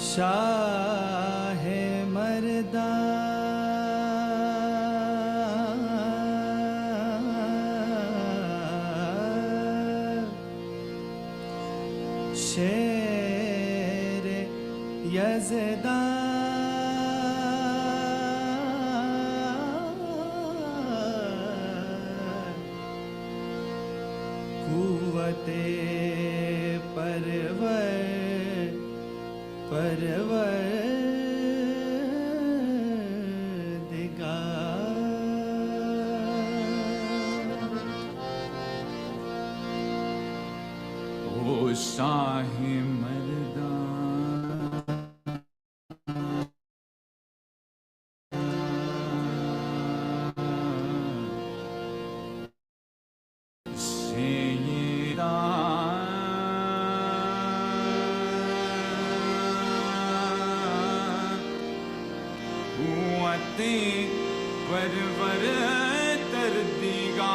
शाह मर्दा शेर यज़दा कुव्वते ओ शाह मर्दा शेरा कुव्वते परवर तरदिगा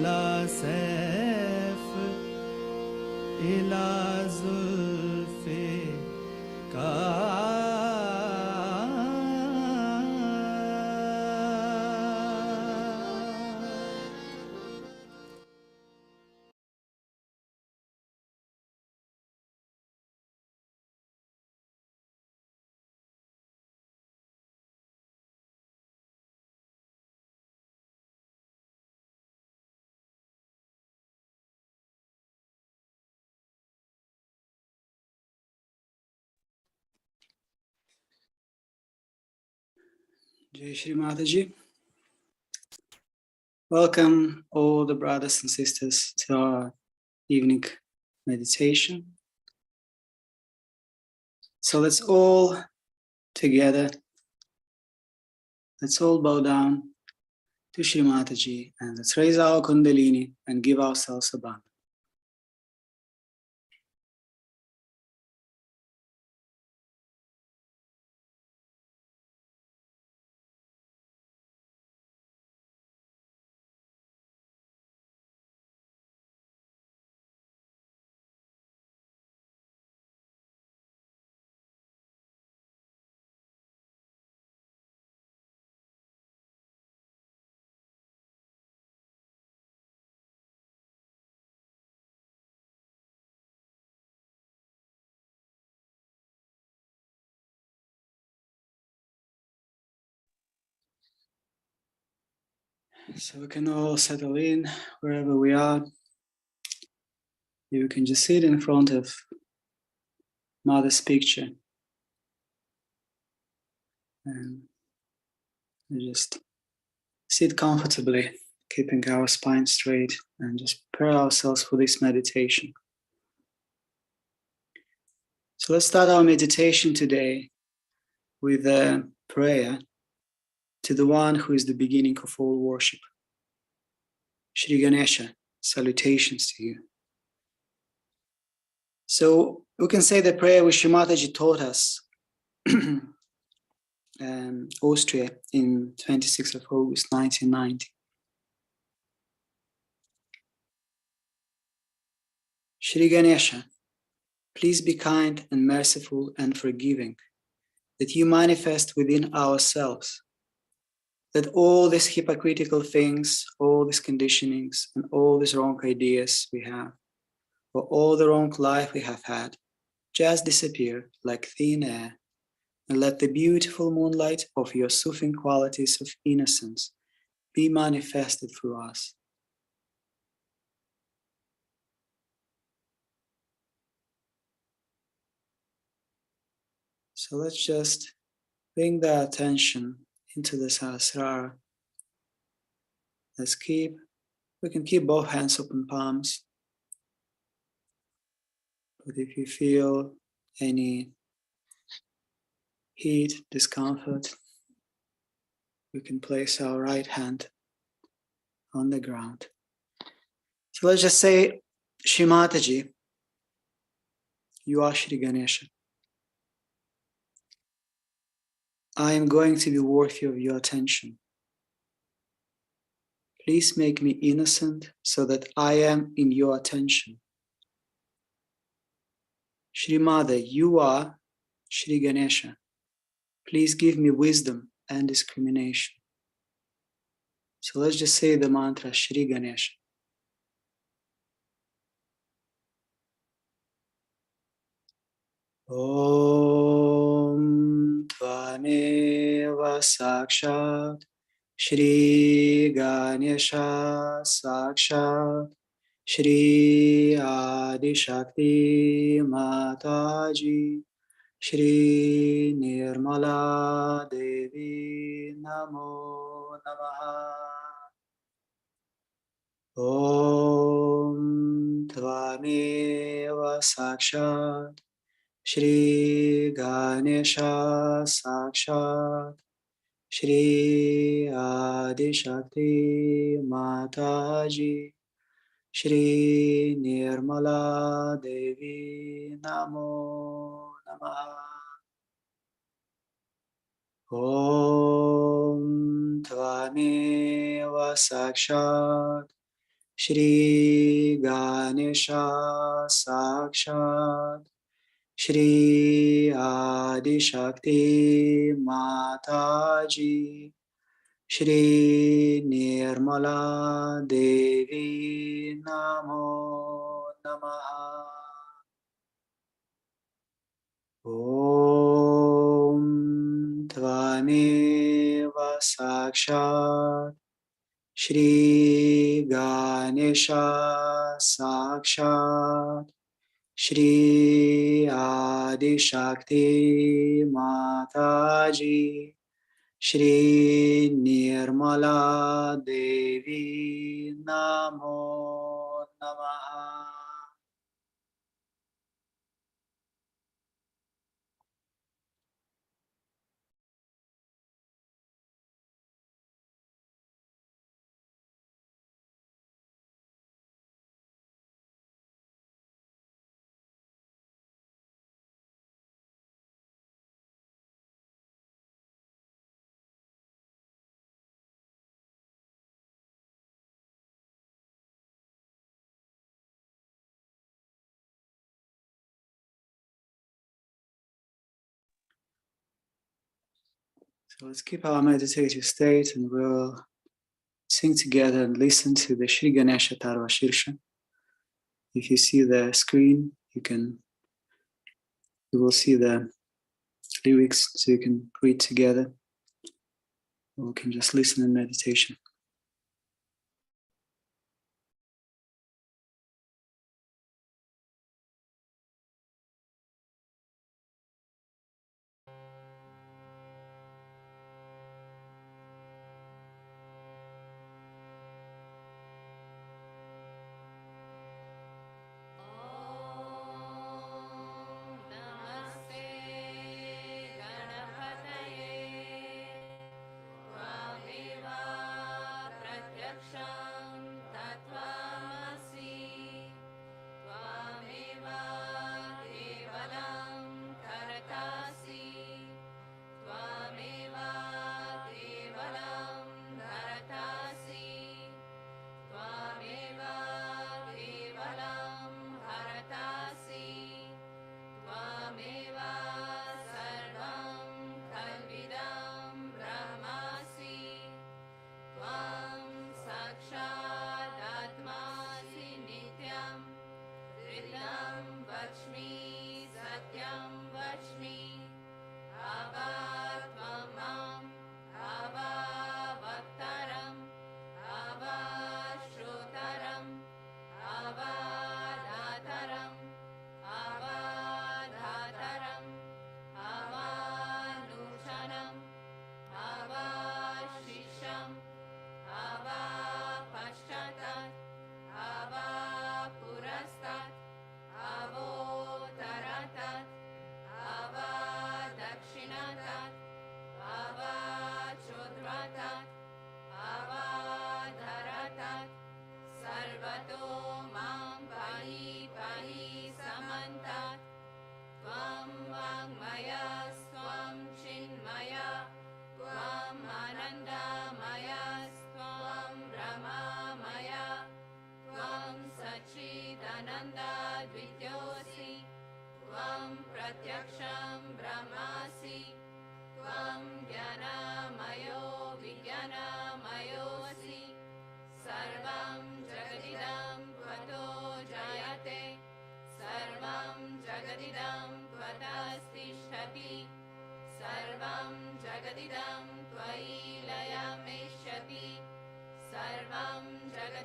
ला सैफ इला जुल्फ़े का Jai Shri Mataji. Welcome all the brothers and sisters to our evening meditation. So let's all together, let's all bow down to Shri Mataji and let's raise our Kundalini and give ourselves a band. So we can all settle in wherever we are. You can just sit in front of Mother's picture and just sit comfortably, keeping our spine straight and just prepare ourselves for this meditation. So let's start our meditation today with a prayer to the one who is the beginning of all worship. Shri Ganesha, salutations to you. So we can say the prayer which Shri Mataji taught us Austria in 26th of August 1990. Shri Ganesha, please be kind and merciful and forgiving, that you manifest within ourselves, that all these hypocritical things, all these conditionings, and all these wrong ideas we have, or all the wrong life we have had, just disappear like thin air, and let the beautiful moonlight of your soothing qualities of innocence be manifested through us. So let's just bring the attention into the Sahasrara. We can keep both hands open palms, but if you feel any heat, discomfort, we can place our right hand on the ground. So let's just say, Shri Mataji, you are Shri Ganesha. I am going to be worthy of your attention. Please make me innocent so that I am in your attention. Shri Mother, you are Shri Ganesha. Please give me wisdom and discrimination. So let's just say the mantra Shri Ganesha. Om Tvameva Sakshat Shri Ganesha Sakshat Shri Adi Shakti Mataji Shri Nirmala Devi Namo Namaha. Om Tvameva Sakshat Shri Ganesha Sakshat Shri Adi Shakti Mataji Shri Nirmala Devi Namo Namaha. Om Tvameva Sakshat Shri Ganesha Sakshat Shri Adi Shakti Mataji Shri Nirmala Devi Namo Namaha. Om Tvameva Sakshat Shri Ganesha Sakshat Shri Adi Shakti Mataji Shri Nirmala Devi Namo Namaha. So let's keep our meditative state and we'll sing together and listen to the Shri Ganesha Tarva Shirsha. If you see the screen, you will see the lyrics so you can read together. Or we can just listen in meditation.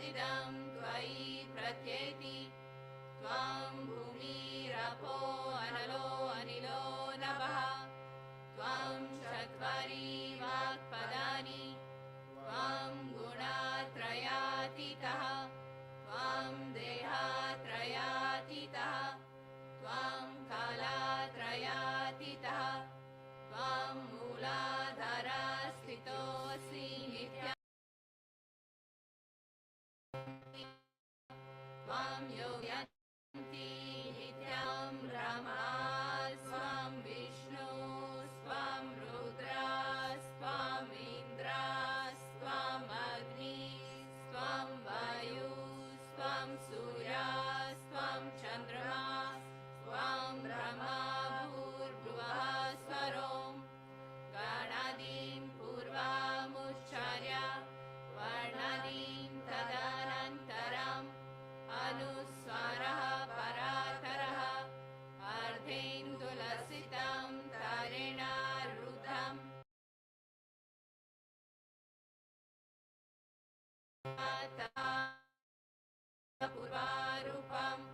यदिदं त्वयि प्रत्येति त्वं भूमिरपो अनलो अनिलो नभः त्वं चत्वारि वाक्पदानि त्वं गुणात्रयातीतः त्वं देहात्रयातीतः त्वं कालात्रयातीतः त्वं मूलाधारस्थितोऽसि नित्यं त्वं योगयन्ति नित्यं ब्रह्मा स्वं विष्णु स्वं रुद्रा स्वं इन्द्रा स्वं अग्नि स्वं वायु स्वं सूर्या स्वं चन्द्रमा स्वं ब्रह्मा भूर्भुवः स्वरों गणादीं पूर्वमुच्चार्य वर्णादीं तदनन्तरम् अनुस्वारः परातरः अर्धेन्दुलसितं तारेण रुद्धम् पूर्वारूपम्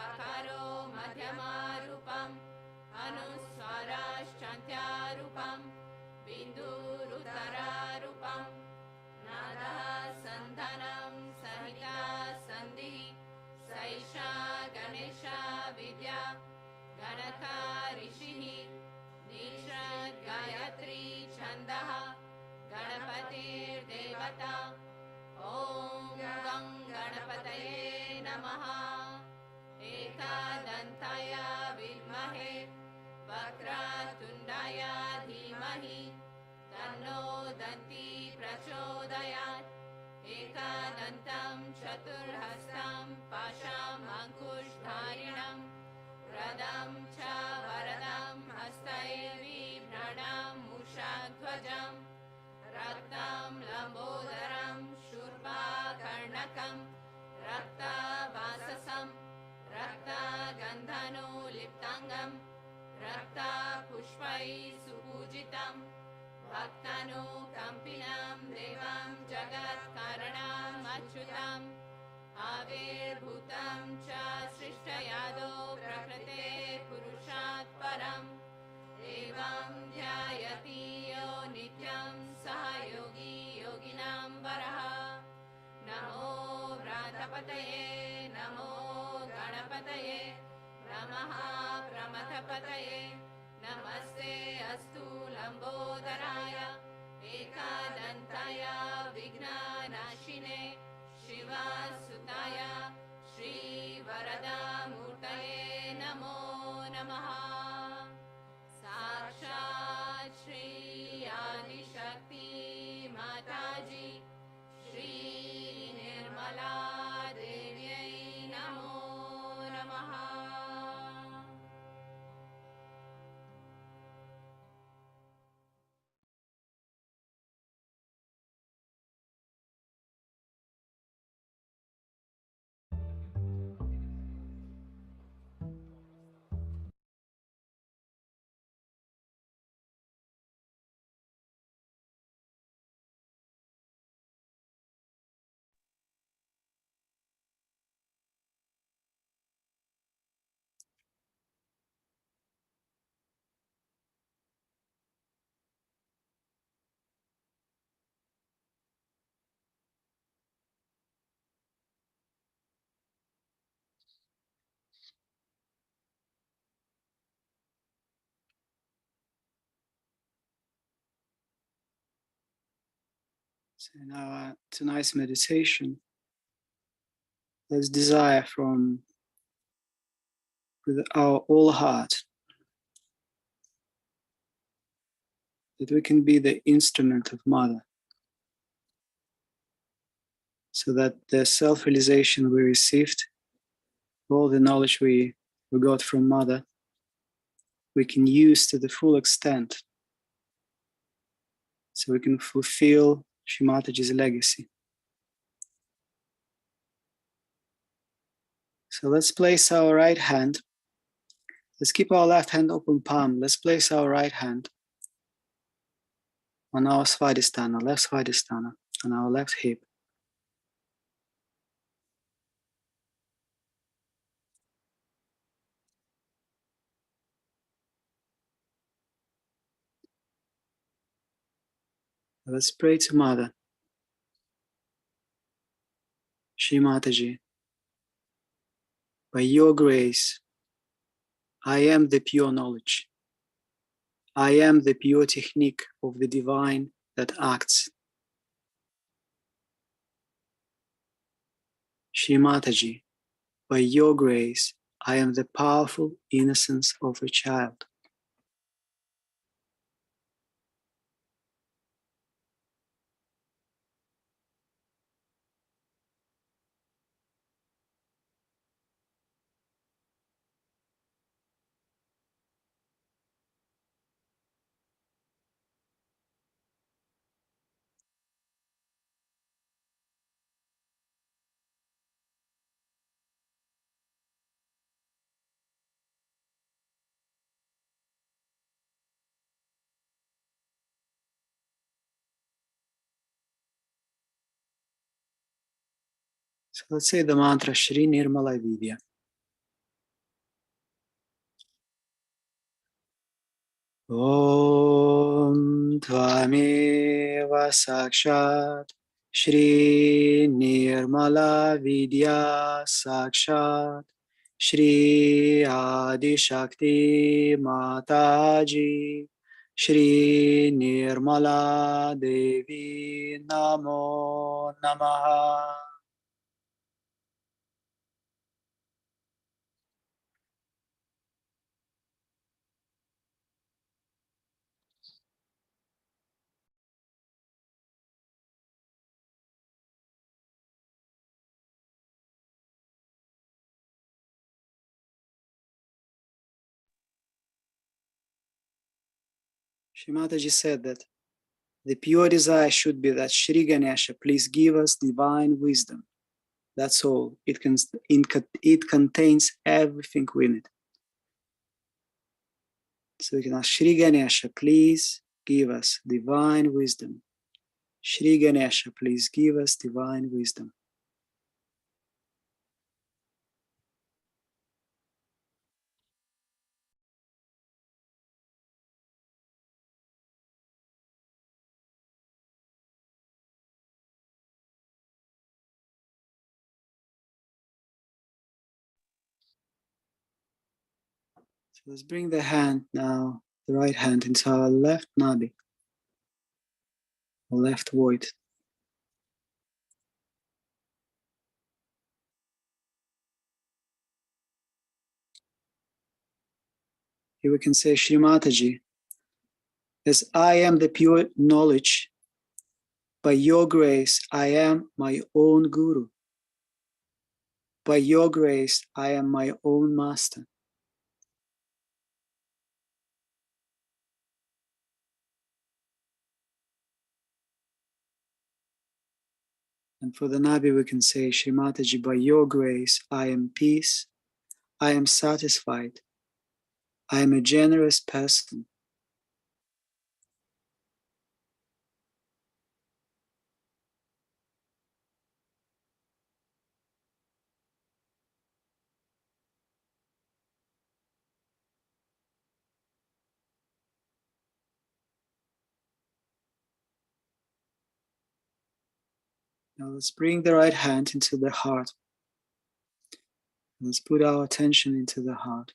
आकारो मध्यमारूपम् अनुस्वाराश्चान्त्यारूपम् बिन्दुरुदरारूपम् नादः सन्धानं सहिता सन्धिः सैषा गणेशा विद्या गणका ऋषिः निषद् गायत्री छन्दः गणपतिर्देवता ॐ गं गणपतये नमः एकदन्ताय विद्महे वक्रतुण्डाय धीमहि तन्नो दन्ती प्रचोदयात् एकदन्तं चतुर्हस्तं पाशाम् अंकुशधारिणं वरदं च वरदं हस्तैर्बिभ्रणं मूषध्वजं रक्तं लम्बोदरं शूर्पकर्णकं रक्तवाससं रक्तगन्धनुलिप्ताङ्गं रक्तपुष्पैः सुपूजितं भक्तानुकम्पिनं देवं जगत्कारणम् अच्युतम् आविर्भूतं च सृष्टयादो प्रकृते पुरुषात् परम् एवं ध्यायति यो नित्यं सः योगी योगिनां वरः नमो व्रातपतये नमो गणपतये नमः प्रमथपतये नमस्ते अस्तु लम्बोदराय एकदन्ताय विघ्ननाशिने शिवसुताय श्रीवरदामूर्तये नमो नमः साक्षात् श्री आदिशक्ति माताजी श्री निर्मला देव्यै नमो नमः So in our tonight's meditation, let's desire from with our whole heart that we can be the instrument of Mother, so that the self-realization we received, all the knowledge we got from Mother, we can use to the full extent, so we can fulfill Shri Mataji's legacy. So let's place our right hand. Let's keep our left hand open palm. Let's place our right hand on our Svadhisthana, left Svadhisthana, on our left hip. Let's pray to Mother. Shri Mataji, by your grace, I am the pure knowledge. I am the pure technique of the divine that acts. Shri Mataji, by your grace, I am the powerful innocence of a child. So let's say the mantra Shri Nirmala Vidya. Om Tvameva Sakshat Shri Nirmala Vidya Sakshat Shri Adi Shakti Mataji Shri Nirmala Devi Namo Namaha. Shri Mataji said that the pure desire should be that Shri Ganesha, please give us divine wisdom. That's all. It contains everything we need. So we can ask Shri Ganesha, please give us divine wisdom. Shri Ganesha, please give us divine wisdom. So let's bring the hand now, the right hand, into our left nabi, or left void. Here we can say, Shri Mataji, as I am the pure knowledge, by your grace, I am my own guru. By your grace, I am my own master. And for the Nabi, we can say, Shri Mataji, by your grace, I am peace, I am satisfied, I am a generous person. Now let's bring the right hand into the heart. Let's put our attention into the heart.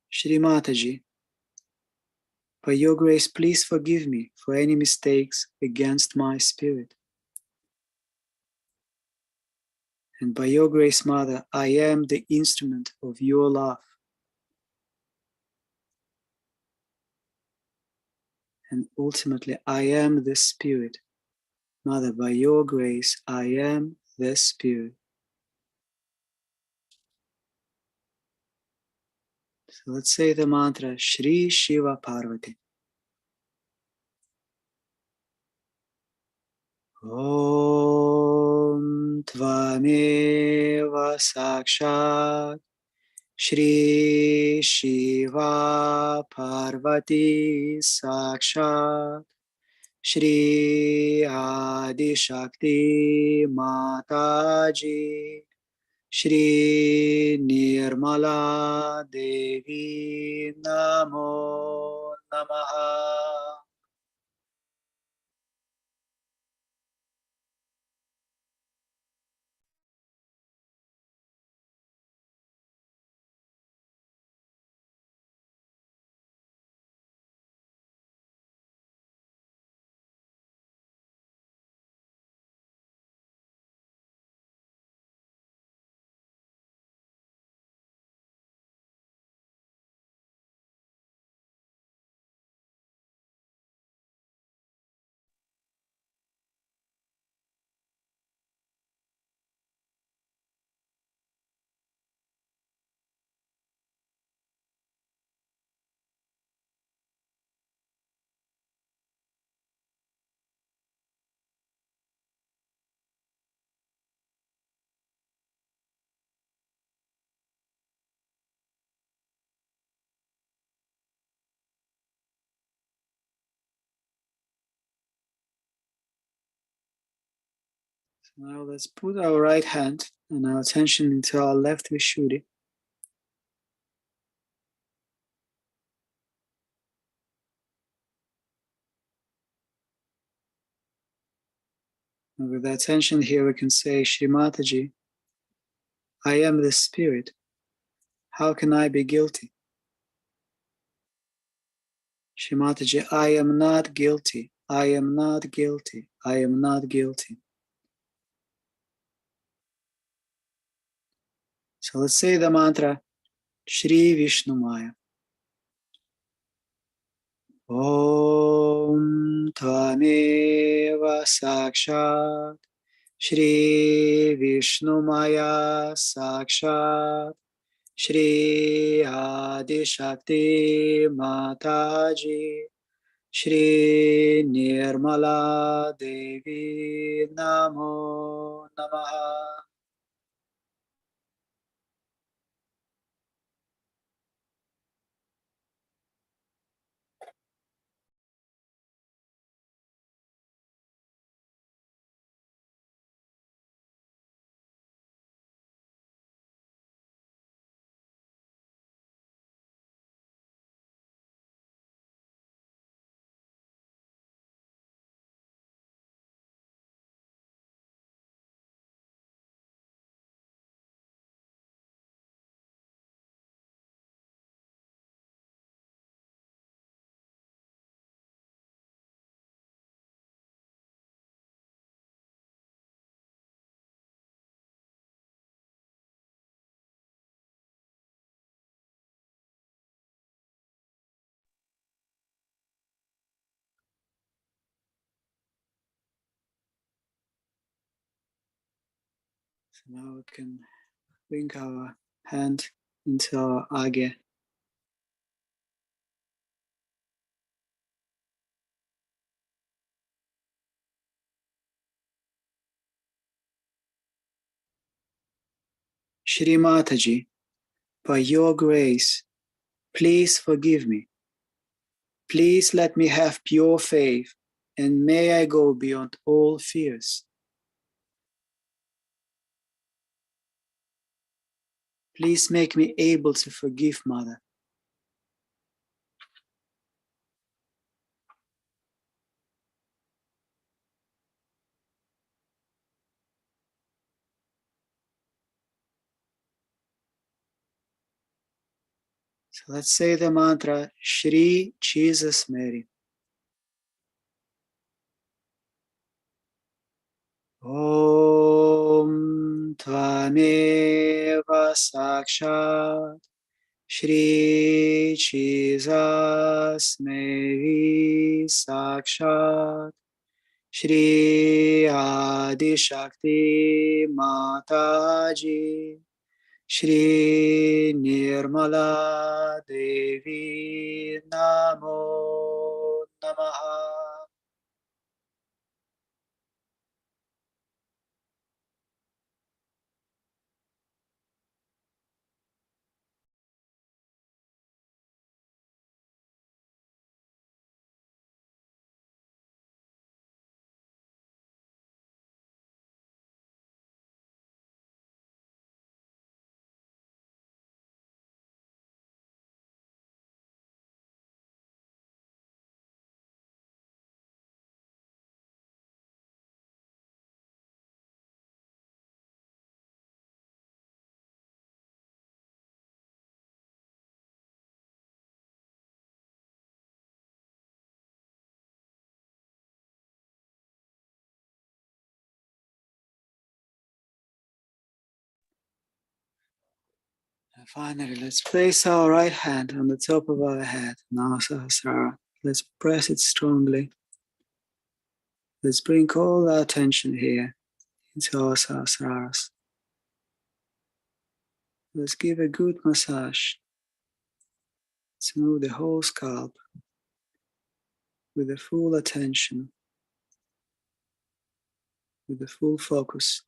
Shri Mataji, by your grace, please forgive me for any mistakes against my spirit. And by your grace, Mother, I am the instrument of your love. And ultimately, I am the Spirit. Mother, by your grace, I am the Spirit. So let's say the mantra, Shri Shiva Parvati. Om Tvameva Sakshat Shri Shiva Parvati Sakshat Shri Adi Adi Shakti Mataji Shri Nirmala Devi Namo Namaha. Now let's put our right hand and our attention into our left Vishuddhi. And with the attention here, we can say, Shri Mataji, I am the spirit. How can I be guilty? Shri Mataji, I am not guilty. I am not guilty. I am not guilty. So let's say the mantra, Shri Vishnu Maya. Om Tvameva Sakshat Shri Vishnu Maya Sakshat Shri Adi Shakti Mataji Shri Nirmala Devi Namo Namaha. So now we can bring our hand into our Agya. Shri Mataji, by your grace, please forgive me. Please let me have pure faith, and may I go beyond all fears. Please make me able to forgive, Mother. So let's say the mantra, Shri Jesus Mary. Om Tvameva Sakshat Shri Jesus Mary Sakshat Shri Adi Shakti Mataji Shri Nirmala Devi Namo Namaha. And finally, let's place our right hand on the top of our head, now Sahasrara. Let's press it strongly. Let's bring all our attention here into our Sahasraras. Let's give a good massage. Let's move the whole scalp with the full attention, with the full focus.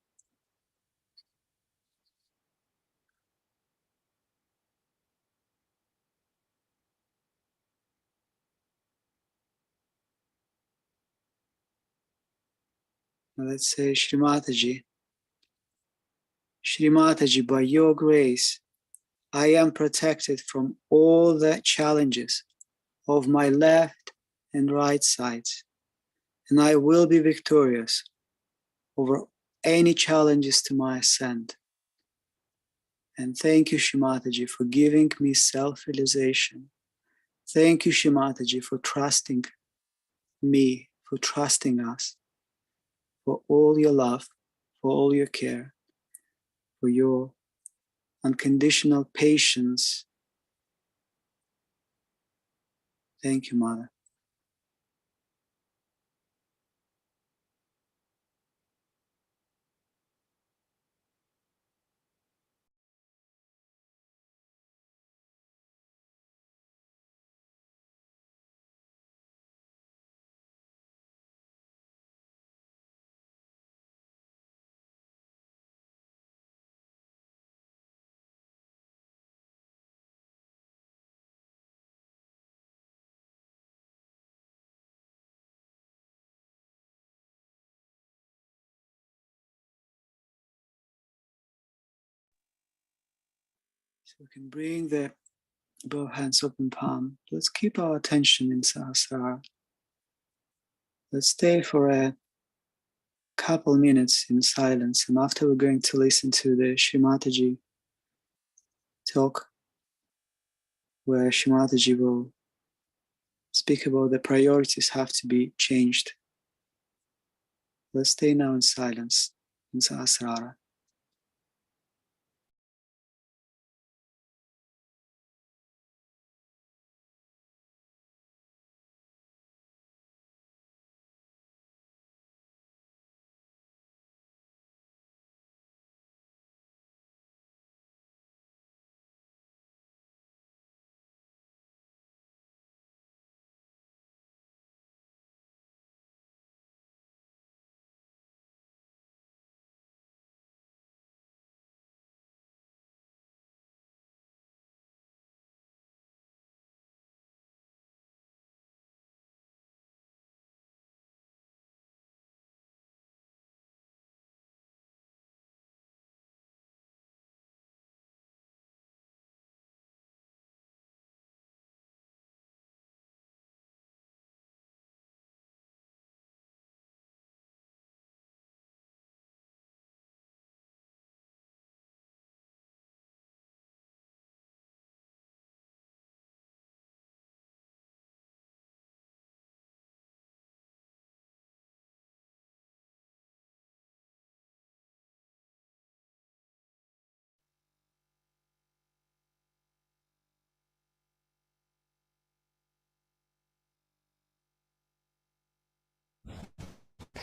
Now let's say, Shri Mataji, by your grace, I am protected from all the challenges of my left and right sides, and I will be victorious over any challenges to my ascent. And thank you, Shri Mataji, for giving me self-realization. Thank you, Shri Mataji, for trusting me, for trusting us, for all your love, for all your care, for your unconditional patience. Thank you, Mother. So we can bring the both hands open palm. Let's keep our attention in Sahasrara. Let's stay for a couple minutes in silence, and after we're going to listen to the Shri Mataji talk, where Shri Mataji will speak about the priorities have to be changed. Let's stay now in silence in Sahasrara.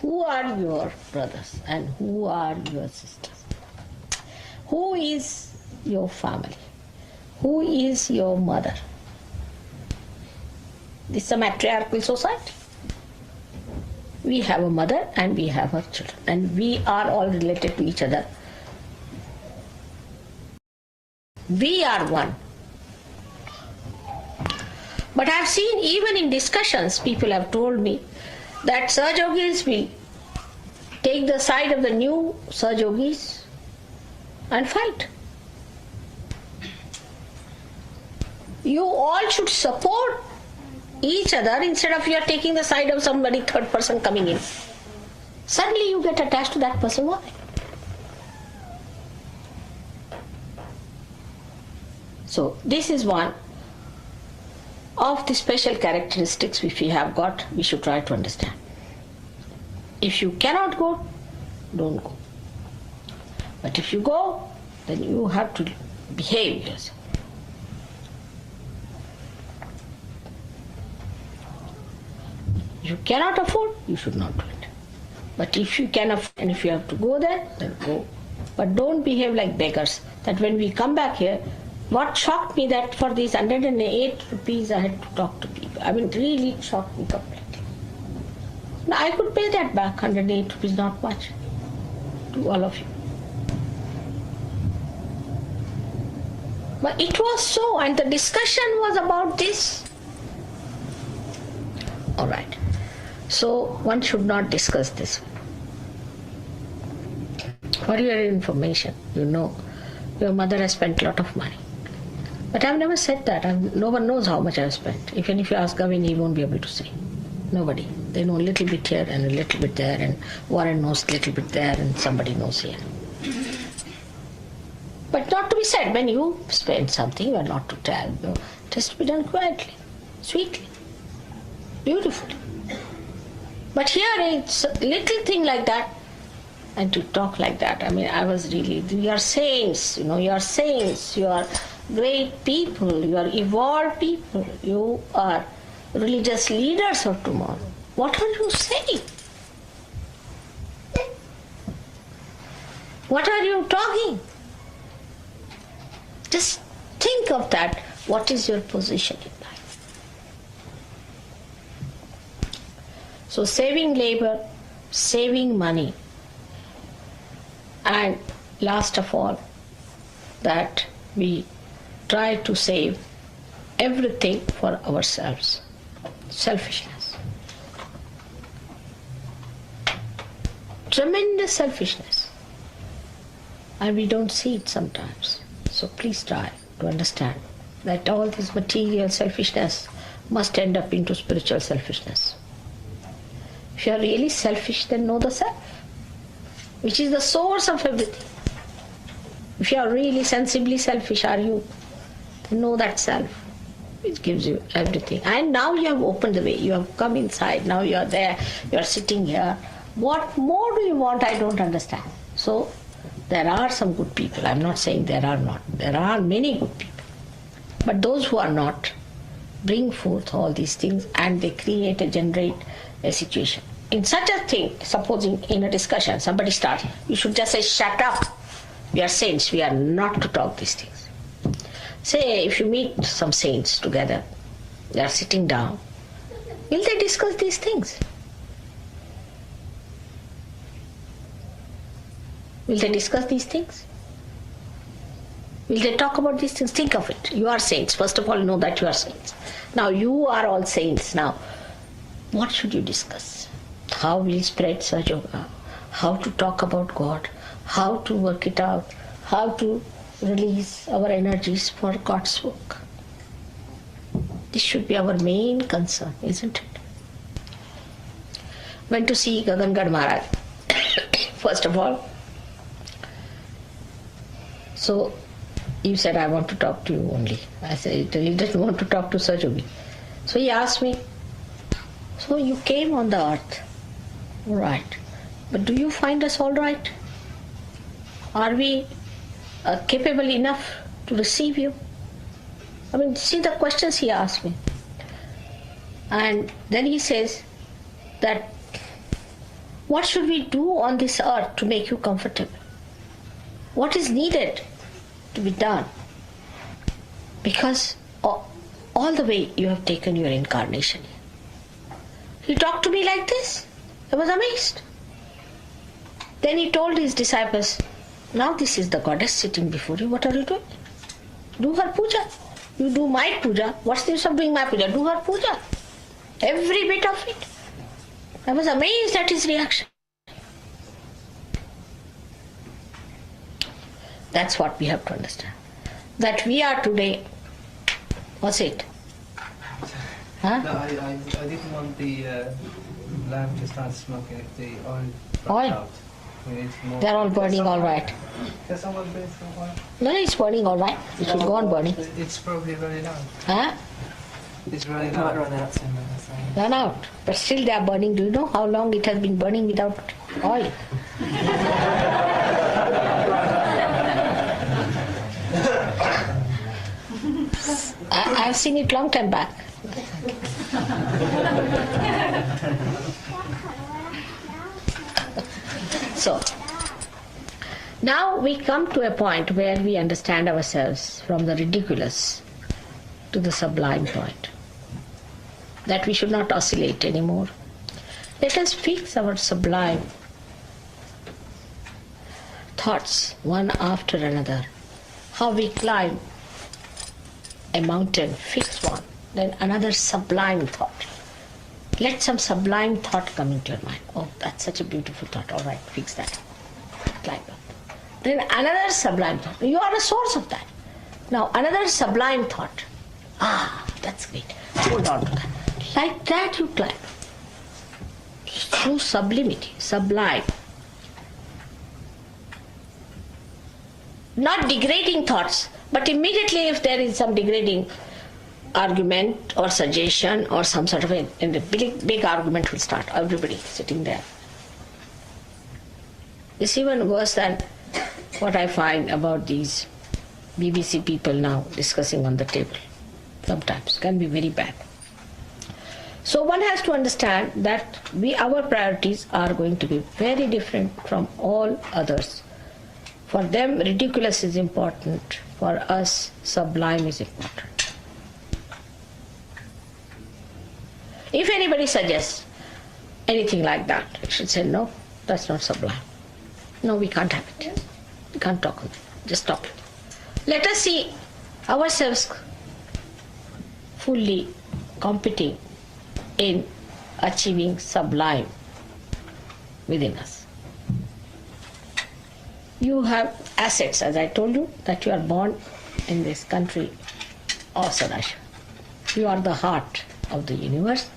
Who are your brothers and who are your sisters? Who is your family? Who is your mother? This is a matriarchal society. We have a mother and we have our children, and we are all related to each other. We are one. But I've seen even in discussions, people have told me that Sahajogis will take the side of the new Sahajogis and fight. You all should support each other instead of you are taking the side of somebody, third person coming in. Suddenly you get attached to that person. Why? So this is one of the special characteristics which we have got, we should try to understand. If you cannot go, don't go. But if you go, then you have to behave yourself. You cannot afford, you should not do it. But if you can afford and if you have to go there, then go. But don't behave like beggars. That when we come back here, what shocked me that for these 108 rupees I had to talk to people. I mean, really it shocked me completely. Now, I could pay that back, 108 rupees, not much, to all of you. But it was so, and the discussion was about this. All right. So one should not discuss this. For your information, you know, your mother has spent a lot of money. But I've never said that. No one knows how much I've spent. Even if you ask Gavin, he won't be able to say. Nobody. They know a little bit here and a little bit there, and Warren knows a little bit there, and somebody knows here. But not to be said, when you spend something, you are not to tell. No, it has to be done quietly, sweetly, beautifully. But here it's a little thing like that, and to talk like that, I mean, I was really, you are saints, you are saints, you are great people, you are evolved people, you are religious leaders of tomorrow. What are you saying? What are you talking? Just think of that. What is your position in life? So saving labor, saving money, and last of all, that we try to save everything for ourselves. Selfishness. Tremendous selfishness. And we don't see it sometimes. So please try to understand that all this material selfishness must end up into spiritual selfishness. If you are really selfish, then know the self, which is the source of everything. If you are really sensibly selfish, then know that self, which gives you everything. And now you have opened the way, you have come inside, now you are there, you are sitting here. What more do you want? I don't understand. So there are some good people. I'm not saying there are not. There are many good people. But those who are not bring forth all these things, and they generate a situation. In such a thing, supposing in a discussion, somebody starts, you should just say, shut up. We are saints. We are not to talk these things. Say, if you meet some saints together, they are sitting down, will they discuss these things? Will they discuss these things? Will they talk about these things? Think of it. You are saints. First of all, know that you are saints. Now, you are all saints. Now, what should you discuss? How we'll spread Sahaja Yoga? How to talk about God? How to work it out? How to release our energies for God's work? This should be our main concern, isn't it? Went to see Gagangad Maharaj. First of all, so you said, I want to talk to you only. I said, he doesn't want to talk to Sahaja Yogi. So he asked me, so you came on the earth, all right, but do you find us all right? Are we capable enough to receive you? I mean, see the questions he asked me. And then he says that, what should we do on this earth to make you comfortable? What is needed to be done? Because all the way you have taken your incarnation. He talked to me like this. I was amazed. Then he told his disciples, now this is the goddess sitting before you. What are you doing? Do her puja. You do my puja. What's the use of doing my puja? Do her puja. Every bit of it. I was amazed at his reaction. That's what we have to understand. That we are today. What's it? Huh? No, I didn't want the lamp to start smoking if the oil burns Oil? out. They're all burning all right. Can someone bring some oil? No, it's burning all right. It should go on burning. It's probably running out. Huh? It's running out. Run out soon. Run out. But still they are burning. Do you know how long it has been burning without oil? I've seen it long time back. So, now we come to a point where we understand ourselves from the ridiculous to the sublime point. That we should not oscillate anymore. Let us fix our sublime thoughts one after another. How we climb a mountain, fix one, then another sublime thought. Let some sublime thought come into your mind. Oh, that's such a beautiful thought. All right, fix that. Climb up. Then another sublime thought. You are the source of that. Now another sublime thought. Ah, that's great. Hold on to that. Like that you climb. Through sublimity, sublime. Not degrading thoughts, but immediately if there is some degrading argument or suggestion or some sort of a big argument will start. Everybody sitting there. It's even worse than what I find about these BBC people now discussing on the table. Sometimes can be very bad. So one has to understand that our priorities are going to be very different from all others. For them, ridiculous is important. For us, sublime is important. If anybody suggests anything like that, I should say, no, that's not sublime. No, we can't have it. We can't talk of it. Just stop it. Let us see ourselves fully competing in achieving sublime within us. You have assets, as I told you, that you are born in this country of Sadashiva. You are the heart of the universe,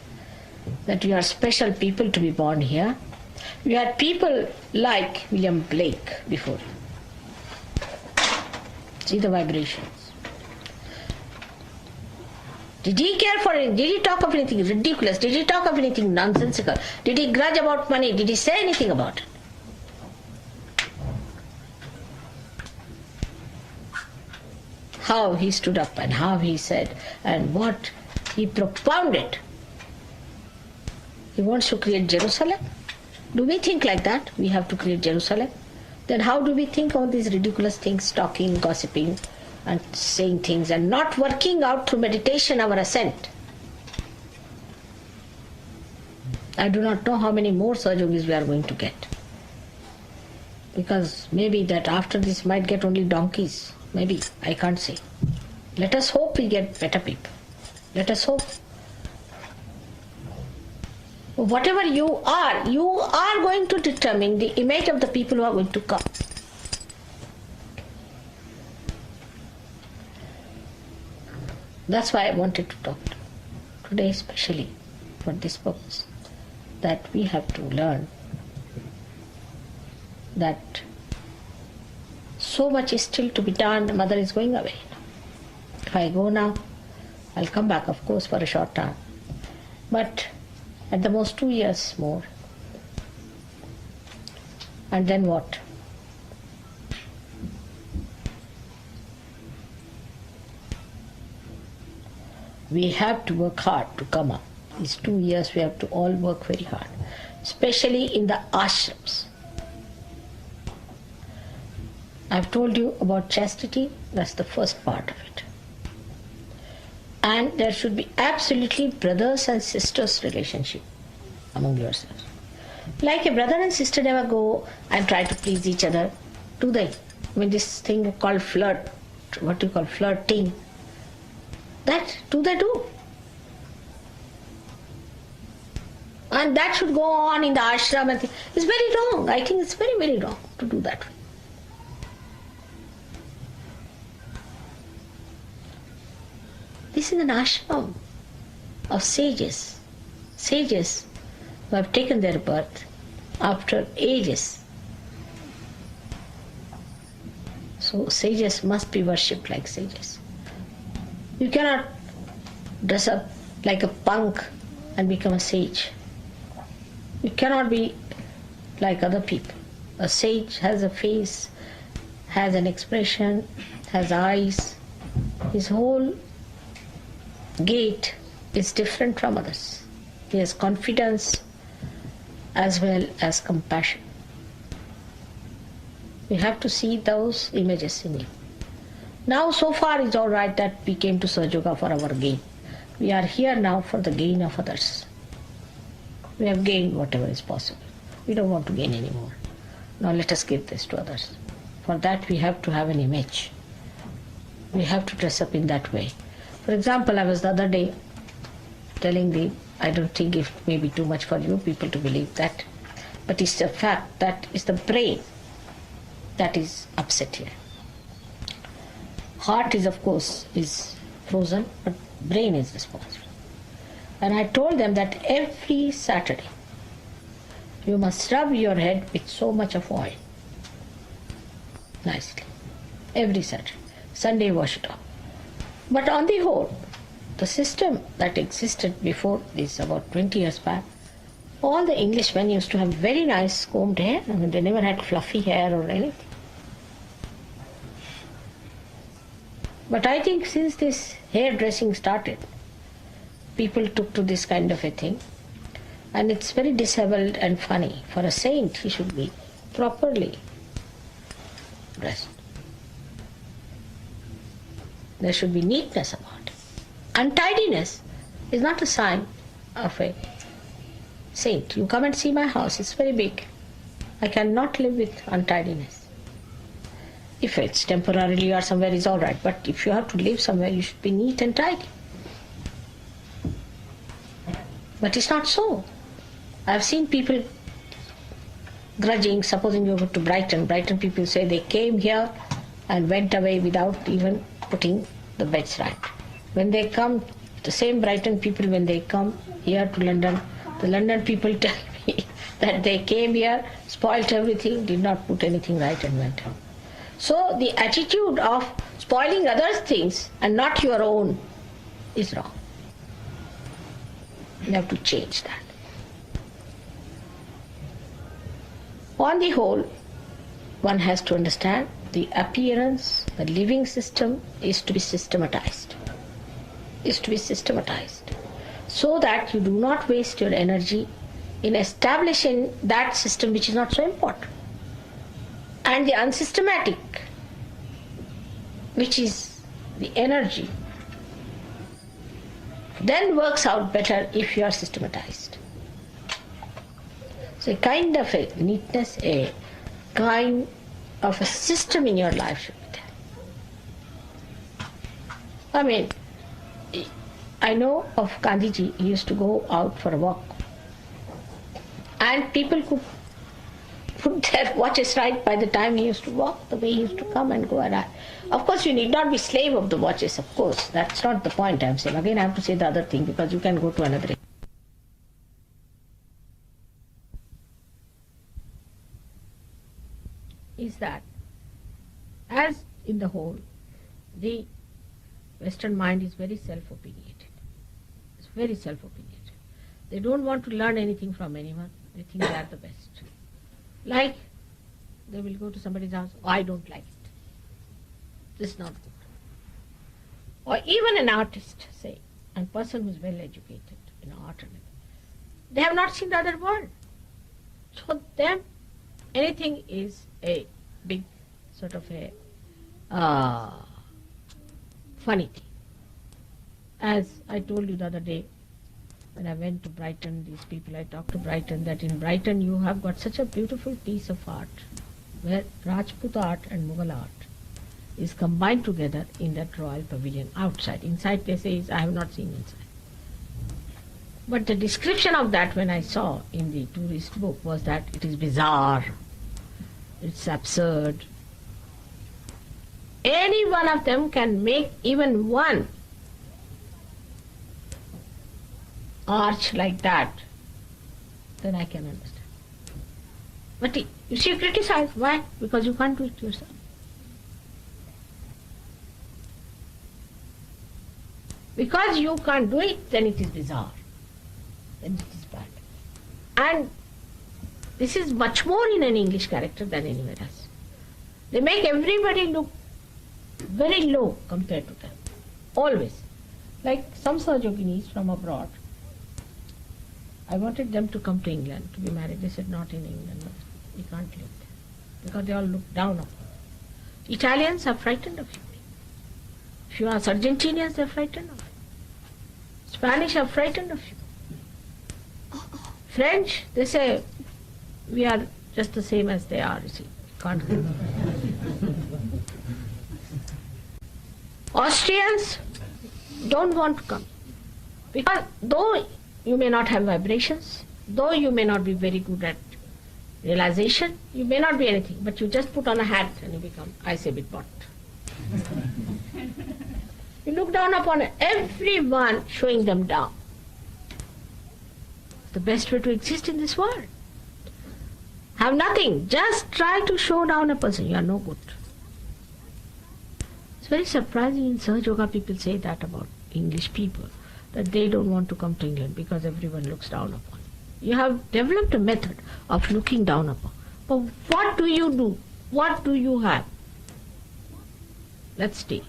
that you are special people to be born here. You had people like William Blake before you. See the vibrations. Did he care for anything? Did he talk of anything ridiculous? Did he talk of anything nonsensical? Did he grudge about money? Did he say anything about it? How he stood up and how he said and what he propounded. He wants to create Jerusalem. Do we think like that? We have to create Jerusalem. Then how do we think all these ridiculous things, talking, gossiping, and saying things and not working out through meditation our ascent? I do not know how many more Sahajogis we are going to get. Because maybe that after this might get only donkeys. Maybe, I can't say. Let us hope we get better people. Let us hope. Whatever you are going to determine the image of the people who are going to come. That's why I wanted to talk today, especially for this purpose, that we have to learn that so much is still to be done. Mother is going away. If I go now, I'll come back, of course, for a short time. But at the most 2 years more. And then what? We have to work hard to come up. These 2 years we have to all work very hard, especially in the ashrams. I've told you about chastity, that's the first part of it. And there should be absolutely brothers and sisters relationship among yourselves. Like a brother and sister never go and try to please each other, do they? I mean, this thing called flirt, what you call flirting, that do they do? And that should go on in the ashram and it's very wrong. I think it's very, very wrong to do that. This is an ashram of sages. Sages who have taken their birth after ages. So sages must be worshipped like sages. You cannot dress up like a punk and become a sage. You cannot be like other people. A sage has a face, has an expression, has eyes. His whole gate is different from others. He has confidence as well as compassion. We have to see those images in him. Now so far it's all right that we came to Sahaja for our gain. We are here now for the gain of others. We have gained whatever is possible. We don't want to gain anymore. Now let us give this to others. For that we have to have an image. We have to dress up in that way. For example, I was the other day telling the, I don't think it may be too much for you people to believe that, but it's a fact that it's the brain that is upset here. Heart is, of course, is frozen, but brain is responsible. And I told them that every Saturday you must rub your head with so much of oil. Nicely. Every Saturday. Sunday wash it off. But on the whole, the system that existed before this, about 20 years back, all the Englishmen used to have very nice combed hair. I mean, they never had fluffy hair or anything. But I think since this hairdressing started, people took to this kind of a thing. And it's very disheveled and funny. For a saint, he should be properly dressed. There should be neatness about it. Untidiness is not a sign of a saint. You come and see my house, it's very big. I cannot live with untidiness. If it's temporarily or somewhere, it's all right. But if you have to live somewhere, you should be neat and tidy. But it's not so. I've seen people grudging, supposing you go to Brighton. Brighton people say they came here and went away without even putting the beds right. When they come, the same Brighton people, when they come here to London, the London people tell me that they came here, spoilt everything, did not put anything right and went home. So the attitude of spoiling others' things and not your own is wrong. You have to change that. On the whole, one has to understand the appearance, the living system is to be systematized. Is to be systematized. So that you do not waste your energy in establishing that system which is not so important. And the unsystematic, which is the energy, then works out better if you are systematized. So a kind of a neatness, a kind of a system in your life should be there. I mean, I know of Gandhiji, he used to go out for a walk. And people could put their watches right by the time he used to walk, the way he used to come and go around. Of course, you need not be slave of the watches, of course. That's not the point I'm saying. Again, I have to say the other thing because you can go to another. Is that, as in the whole, the Western mind is very self-opinionated. It's very self-opinionated. They don't want to learn anything from anyone. They think they are the best. Like, they will go to somebody's house, oh, I don't like it. This is not good. Or even an artist, say, a person who is well educated in art, they have not seen the other world. So them, anything is a big sort of a funny thing. As I told you the other day, when I went to Brighton, these people I talked to Brighton, that in Brighton you have got such a beautiful piece of art where Rajput art and Mughal art is combined together in that royal pavilion outside. Inside they say, I have not seen inside. But the description of that when I saw in the tourist book was that it is bizarre, it's absurd. Any one of them can make even one arch like that, then I can understand. But you see, criticize. Why? Because you can't do it yourself. Because you can't do it, then it is bizarre. Then it is bad. And this is much more in an English character than anywhere else. They make everybody look very low compared to them. Always. Like some Sahajoginis from abroad, I wanted them to come to England to be married. They said, not in England, no, we can't live there. Because they all look down upon. Italians are frightened of you. If you ask Argentinians, they're frightened of you. Spanish are frightened of you. French, they say, we are just the same as they are, you see. Can't Austrians don't want to come. Because though you may not have vibrations, though you may not be very good at realization, you may not be anything, but you just put on a hat and you become, I say, bit bot. You look down upon everyone, showing them down. It's the best way to exist in this world. Have nothing, just try to show down a person, you are no good. It's very surprising in Sahaja Yoga people say that about English people, that they don't want to come to England because everyone looks down upon. You have developed a method of looking down upon. But what do you do? What do you have? Let's see.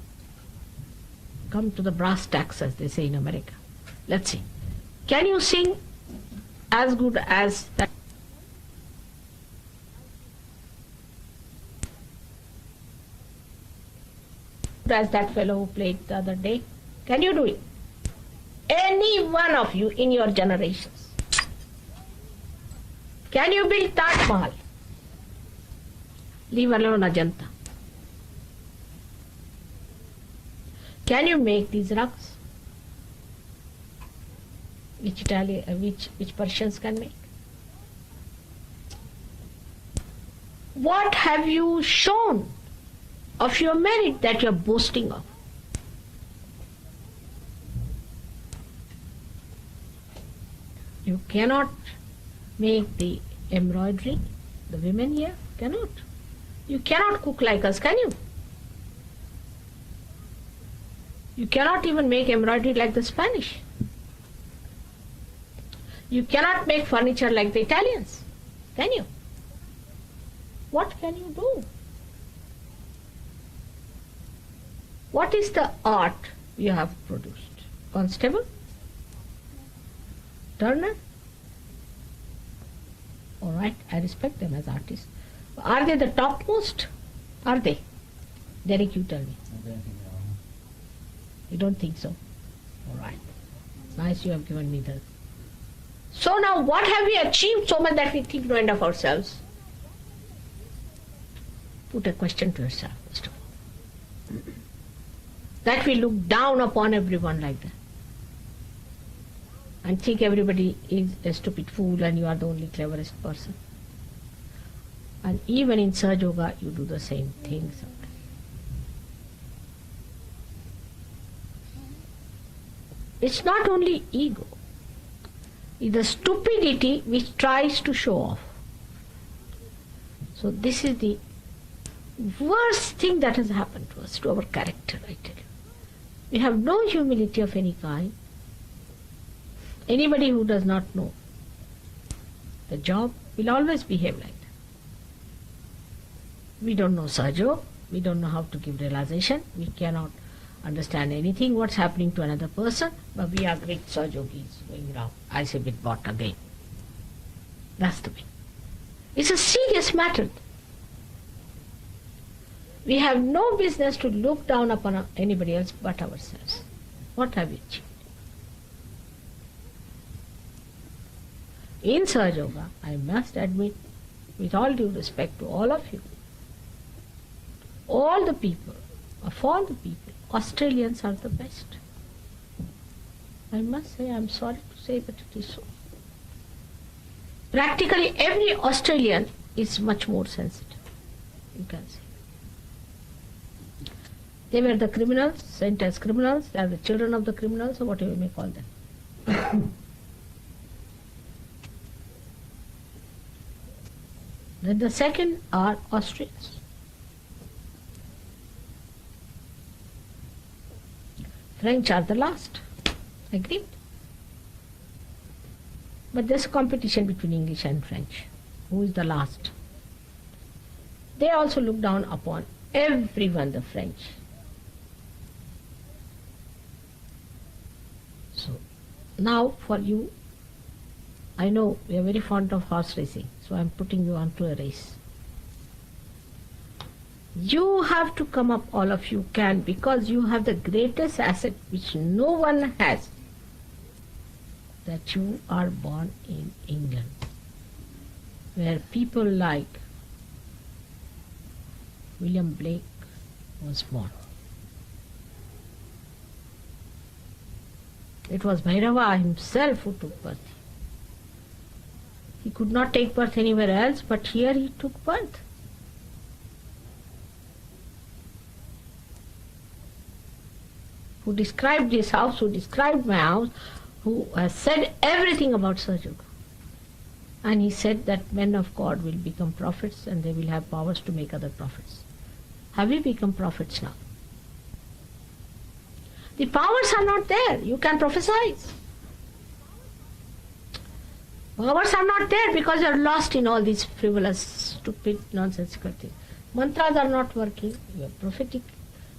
Come to the brass tacks, as they say in America. Let's see. Can you sing as good as that? As that fellow who played the other day? Can you do it? Any one of you in your generations. Can you build Taj Mahal? Leave alone Ajanta. Can you make these rugs? Which Persians can make? What have you shown of your merit that you are boasting of? You cannot make the embroidery, the women here cannot. You cannot cook like us, can you? You cannot even make embroidery like the Spanish. You cannot make furniture like the Italians, can you? What can you do? What is the art you have produced? Constable? Turner? All right, I respect them as artists. Are they the topmost? Are they? Derek, you tell me. You don't think so? All right. Nice, you have given me that. So now what have we achieved so much that we think no end of ourselves? Put a question to yourself, first of all. That we look down upon everyone like that. And think everybody is a stupid fool and you are the only cleverest person. And even in Sahaja Yoga, you do the same thing sometimes. It's not only ego. It's the stupidity which tries to show off. So this is the worst thing that has happened to us, to our character, I tell you. We have no humility of any kind. Anybody who does not know the job will always behave like that. We don't know Sahaja, we don't know how to give realization, we cannot understand anything what's happening to another person, but we are great Sahajogis going around. I say bit bot again. That's the way. It's a serious matter. We have no business to look down upon anybody else but ourselves. What have we achieved? In Sahaja Yoga, I must admit, with all due respect to all of you, all the people, of all the people, Australians are the best. I must say, I'm sorry to say, but it is so. Practically every Australian is much more sensitive, you can say. They were the criminals, sent as criminals, they are the children of the criminals, or whatever you may call them. Then the second are Austrians. French are the last. Agreed? But there's a competition between English and French. Who is the last? They also look down upon everyone, the French. Now for you, I know you are very fond of horse racing, so I am putting you onto a race. You have to come up, all of you can, because you have the greatest asset which no one has, that you are born in England, where people like William Blake was born. It was Bhairava himself who took birth. He could not take birth anywhere else, but here he took birth. Who described this house, who described my house, who has said everything about SYUK. And he said that men of God will become prophets and they will have powers to make other prophets. Have we become prophets now? The powers are not there. You can prophesy. Powers are not there because you are lost in all these frivolous, stupid, nonsensical things. Mantras are not working. Your prophetic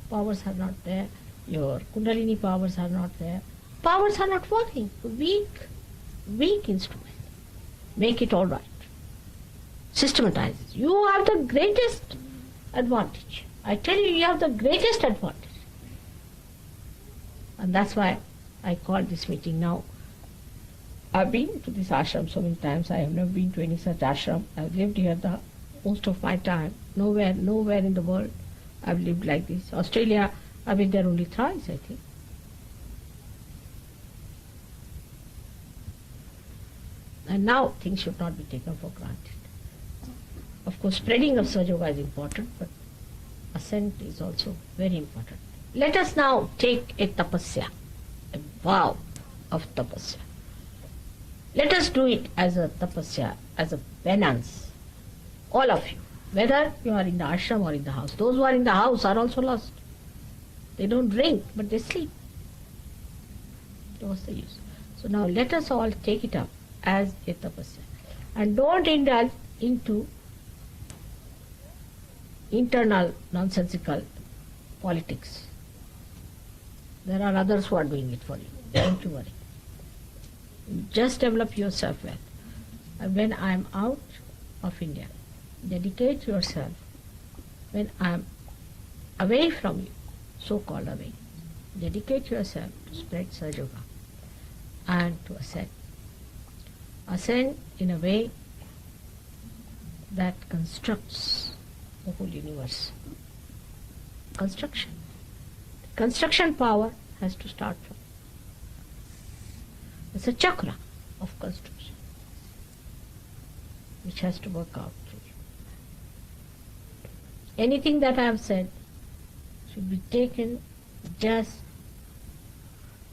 powers are not there. Your Kundalini powers are not there. Powers are not working. Weak instrument. Make it all right. Systematize it. You have the greatest advantage. I tell you, you have the greatest advantage. And that's why I called this meeting now. I've been to this ashram so many times. I have never been to any such ashram. I've lived here the most of my time. Nowhere in the world I've lived like this. Australia, I've been there only thrice, I think. And now things should not be taken for granted. Of course, spreading of Sahaja Yoga is important, but ascent is also very important. Let us now take a tapasya, a vow of tapasya. Let us do it as a tapasya, as a penance. All of you, whether you are in the ashram or in the house. Those who are in the house are also lost. They don't drink, but they sleep. What's the use? So now let us all take it up as a tapasya. And don't indulge into internal nonsensical politics. There are others who are doing it for you. Don't you worry. Just develop yourself well. And when I am out of India, dedicate yourself. When I am away from you, so-called away, dedicate yourself to spread Sahaja Yoga and to ascend. Ascend in a way that constructs the whole universe. Construction. Construction power has to start from. It's a chakra of construction which has to work out through you. Anything that I have said should be taken just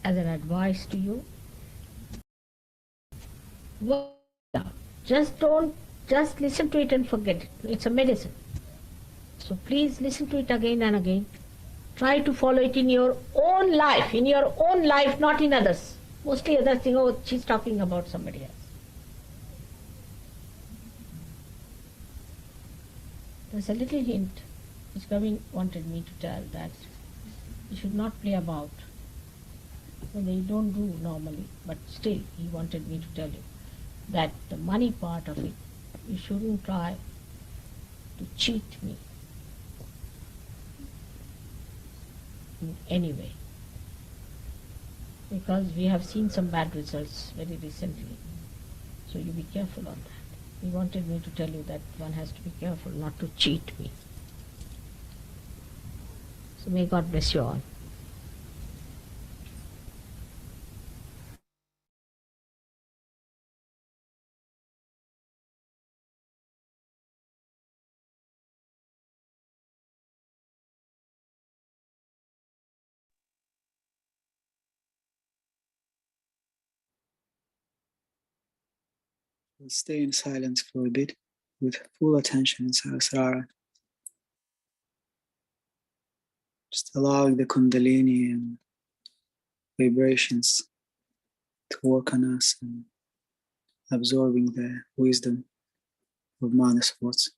as an advice to you. Just listen to it and forget it. It's a medicine. So please listen to it again and again. Try to follow it in your own life, not in others. Mostly others think, oh, she's talking about somebody else. There's a little hint which Gavin wanted me to tell, that you should not play about. Well, they don't do normally, but still he wanted me to tell you that the money part of it, you shouldn't try to cheat me in any way. Because we have seen some bad results very recently. So you be careful on that. He wanted me to tell you that one has to be careful not to cheat me. So may God bless you all. We'll stay in silence for a bit with full attention in Sahasrara. Just allowing the Kundalini and vibrations to work on us and absorbing the wisdom of Manas words.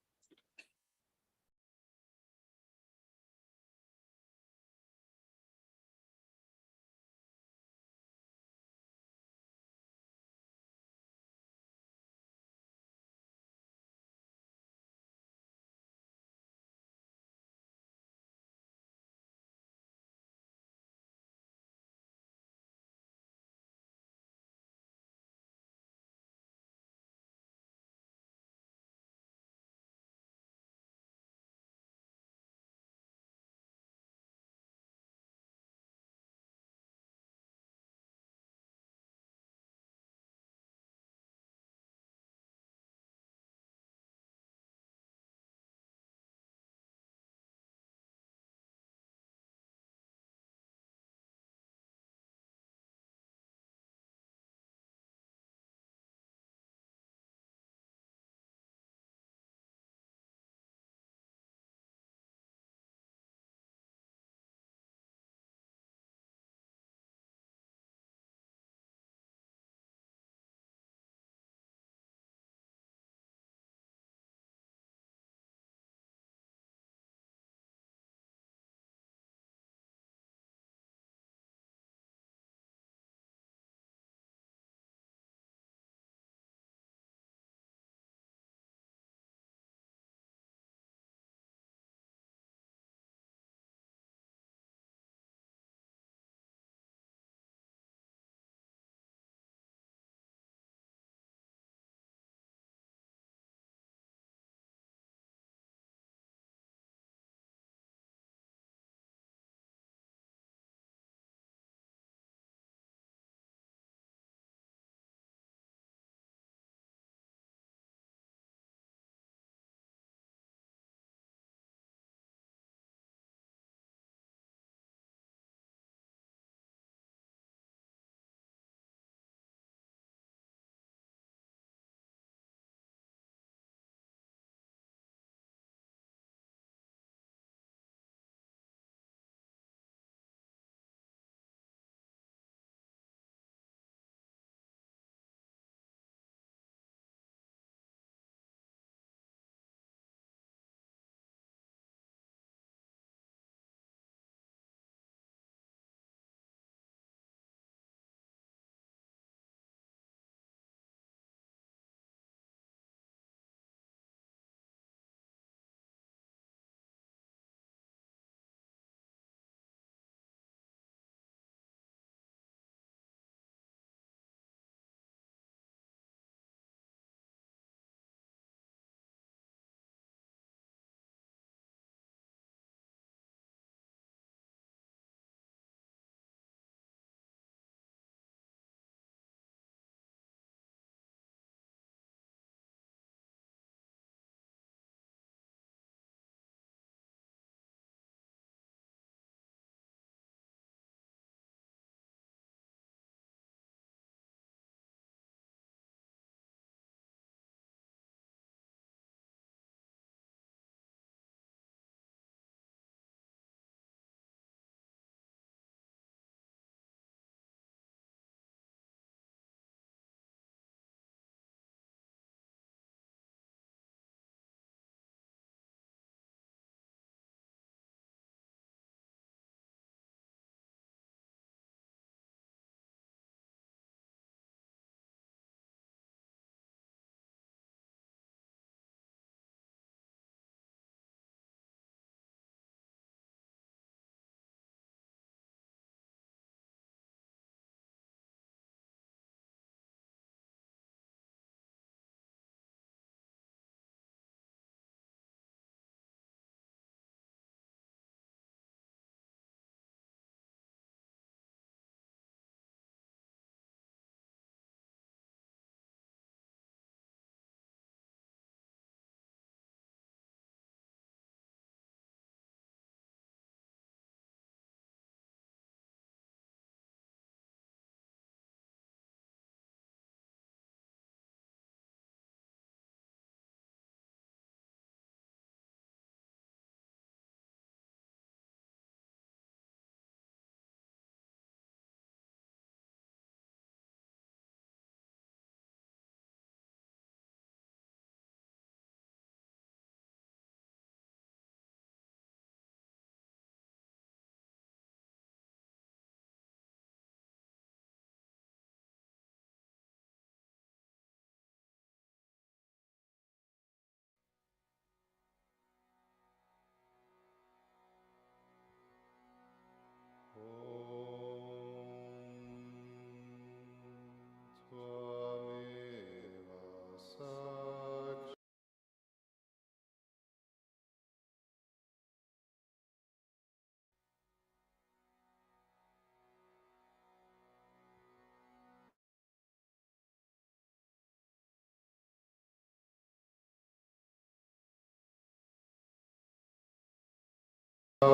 Shri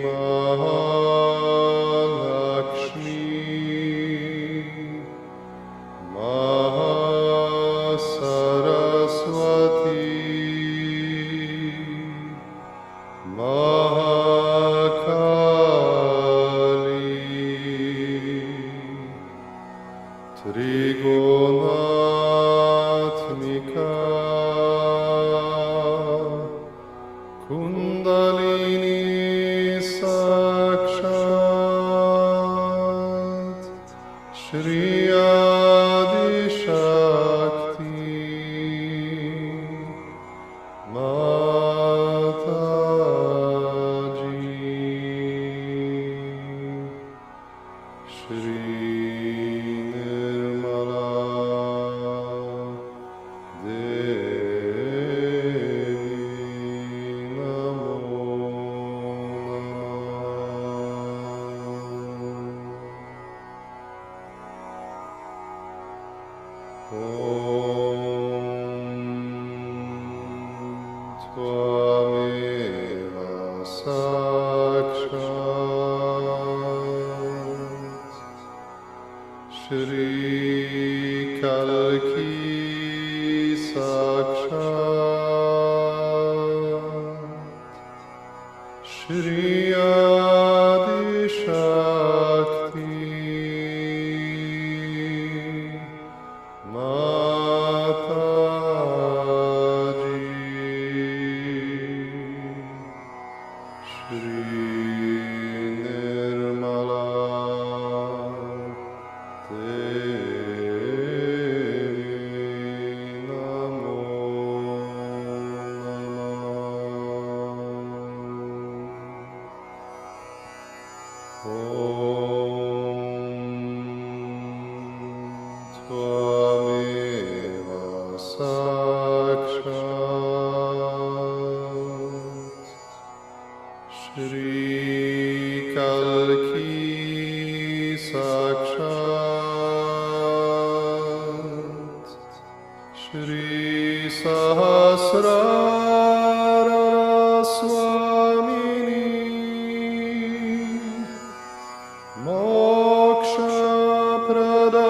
Mahalakshmi Mahasaraswati Mahakali Trigonatmika Kundalini Sakshat Shri Adi Shakti Mataji Shri Nirmala Devi Namo Om Tvameva Sakshat Shri Kalki Sakshat Shri Adi Shakti Mataji Shri Nirmala Devi Namo Om Tvameva Sakshat Shri Kalki Sakshat Shri Sahasrara Swamini Moksha Pradayani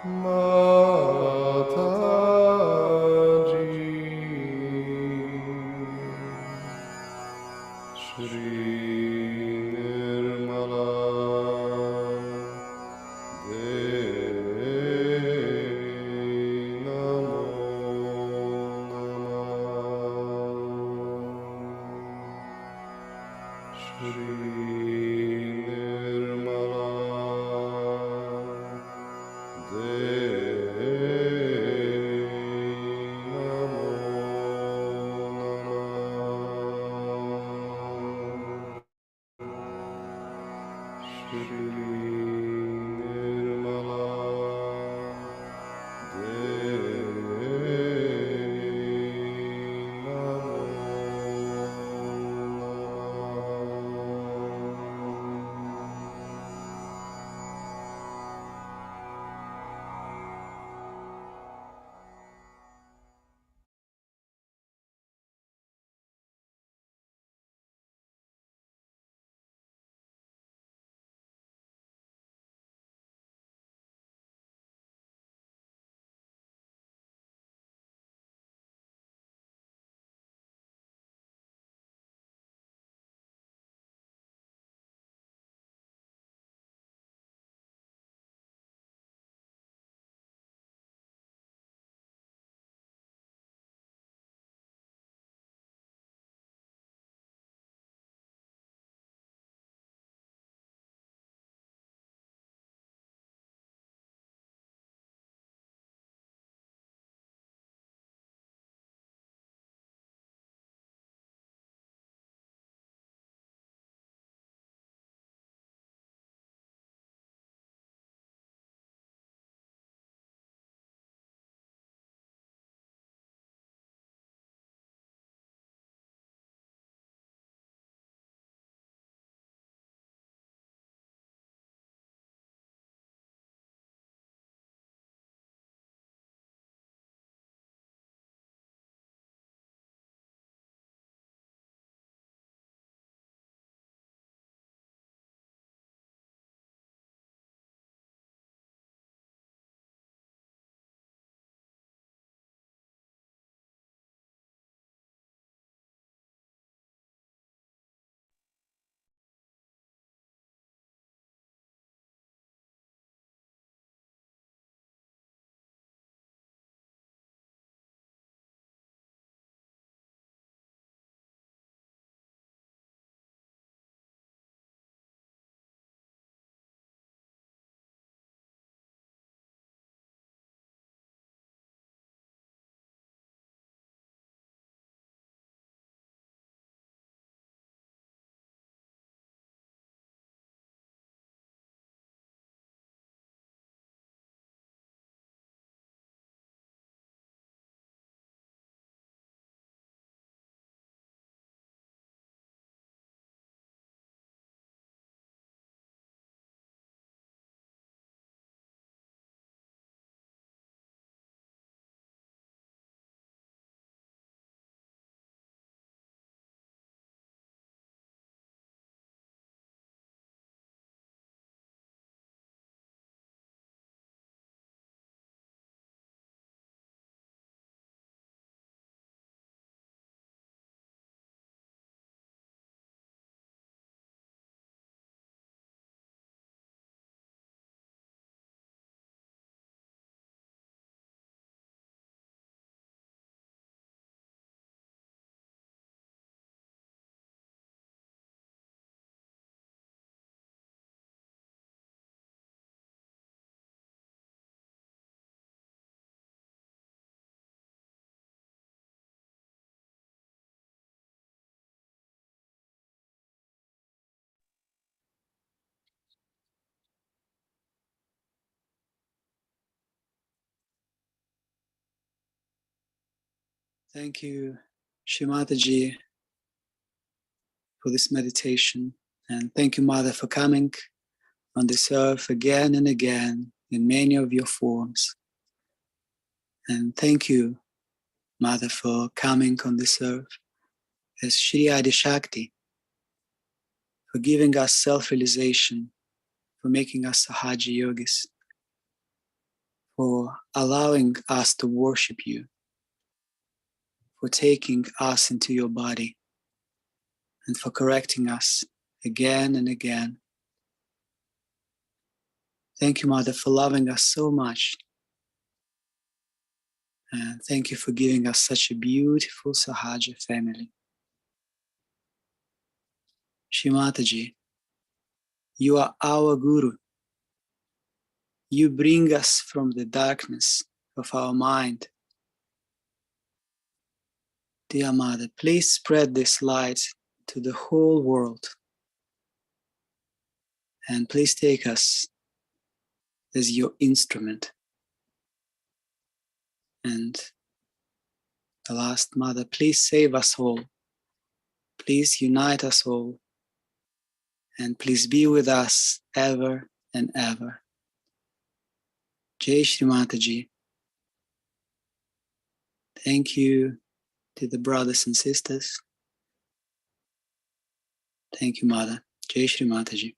Mataji Shri Nirmala Devi Namo Shri Nirmala Devi Namo Shri Thank you, Shrimataji, for this meditation. And thank you, Mother, for coming on this earth again and again in many of your forms. And thank you, Mother, for coming on this earth as Shri Adi Shakti, for giving us self-realization, for making us Sahaja Yogis, for allowing us to worship you, for taking us into your body, and for correcting us again and again. Thank you, Mother, for loving us so much. And thank you for giving us such a beautiful Sahaja family. Shri Mataji, you are our Guru. You bring us from the darkness of our mind. Dear Mother, please spread this light to the whole world. And please take us as your instrument. And the last, Mother, please save us all. Please unite us all. And please be with us ever and ever. Jai Shri Mataji. Thank you to the brothers and sisters. Thank you, Mother. Jai Shri Mataji.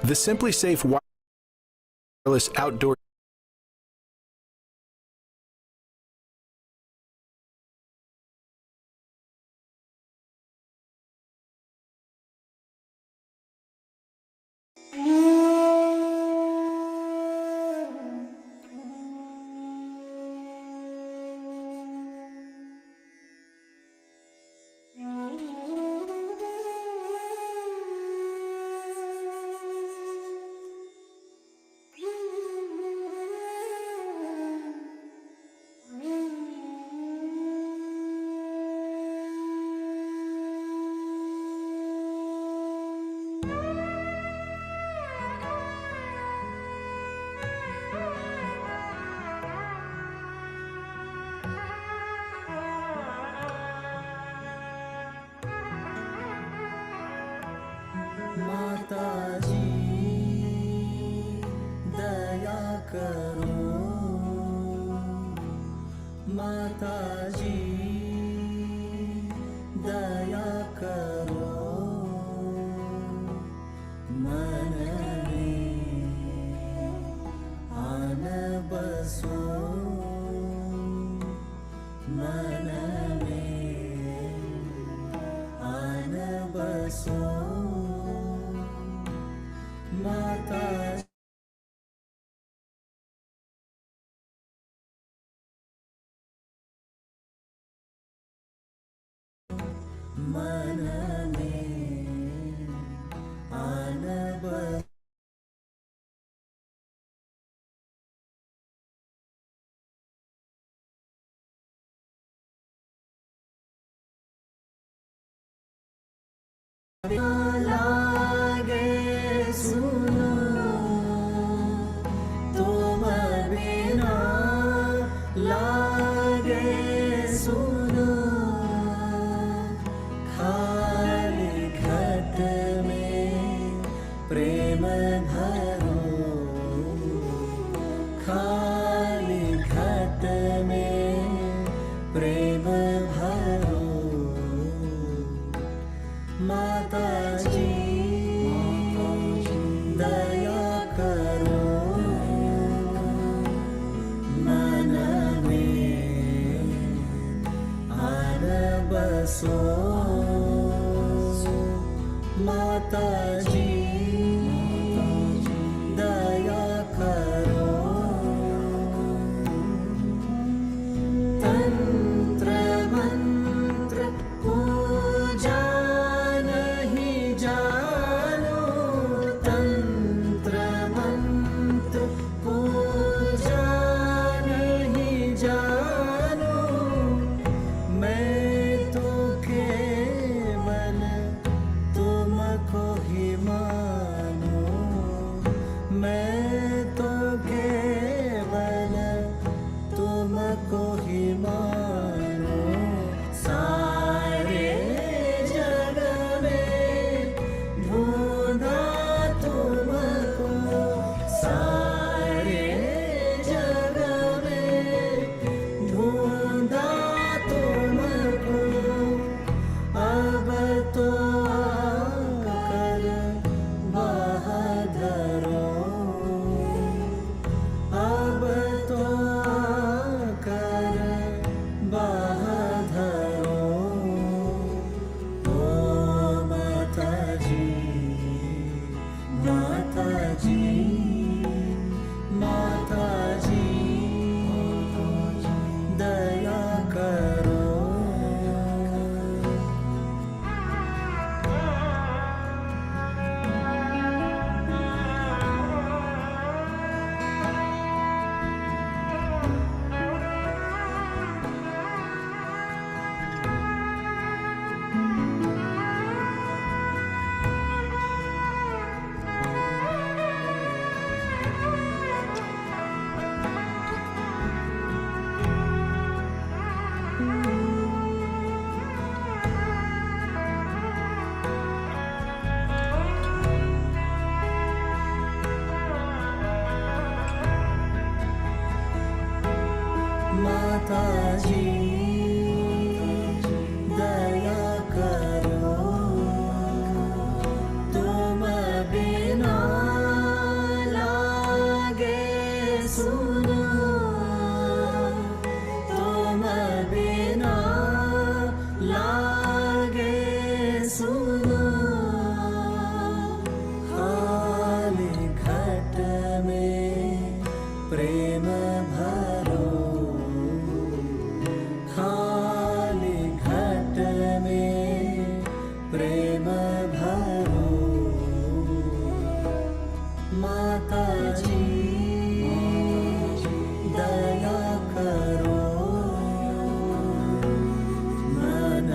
The Simply Safe wireless outdoor तुम बिना में प्रेम भरो, खाली घट में प्रेम भरो। माता जी दया करो, मन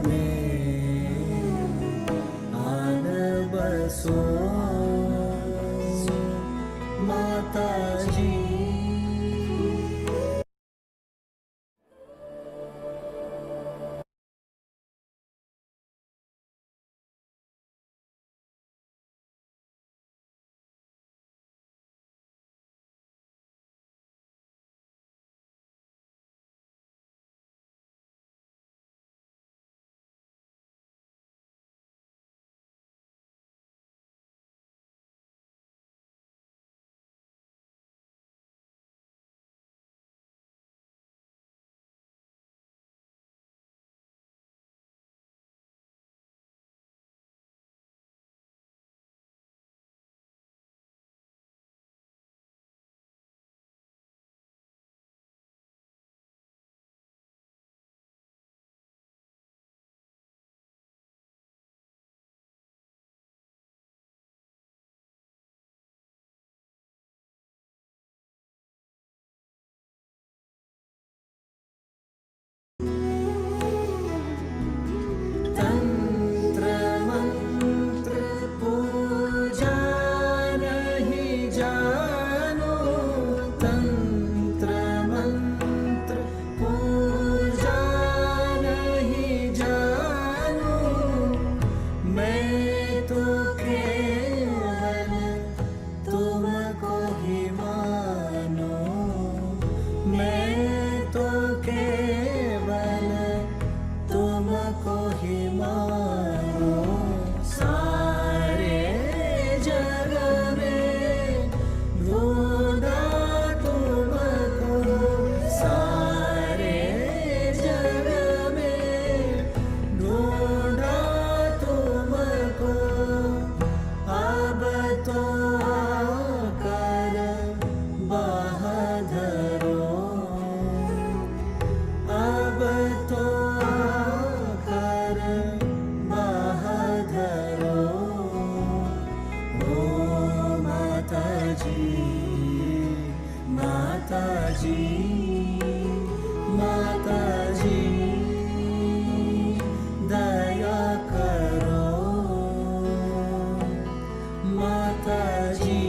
में आन बसो। माता जी तंत्र मंत्र पूजा नहीं जानो, तंत्र मंत्र पूजा नहीं जानो। मैं तो केवल तुमको ही मानो, मैं तो केवल तुमको ही मानो। सारे जग में ढूंढा तुमको, सारे जग में ढूंढा तुमको। अब तो आकर बहादुरो, अब तो आकर बहादुरो। ओ माता जी, माता जी, माता जी दया करो। माता जी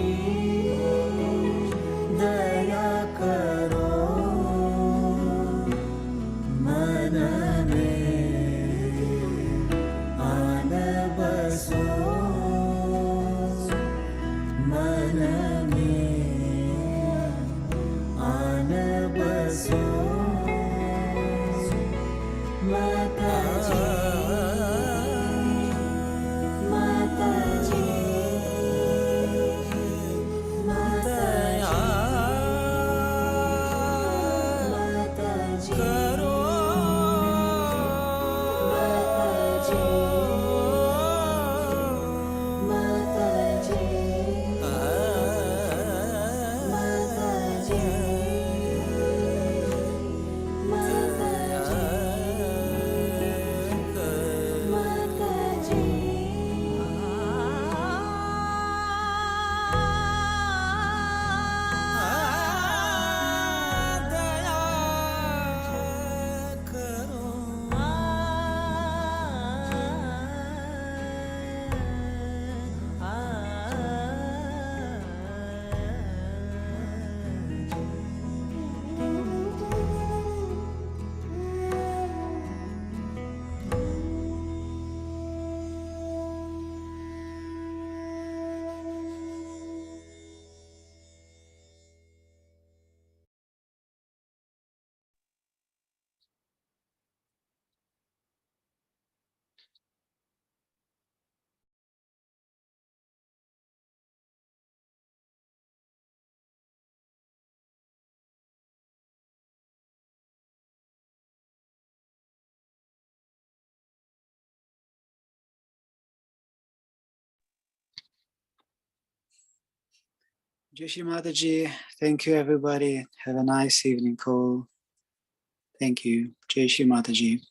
दया करो, मन में आन बसो। मन में आन बसो। Jai Shri Mataji. Thank you, everybody. Have a nice evening call. Thank you. Jai Shri Mataji.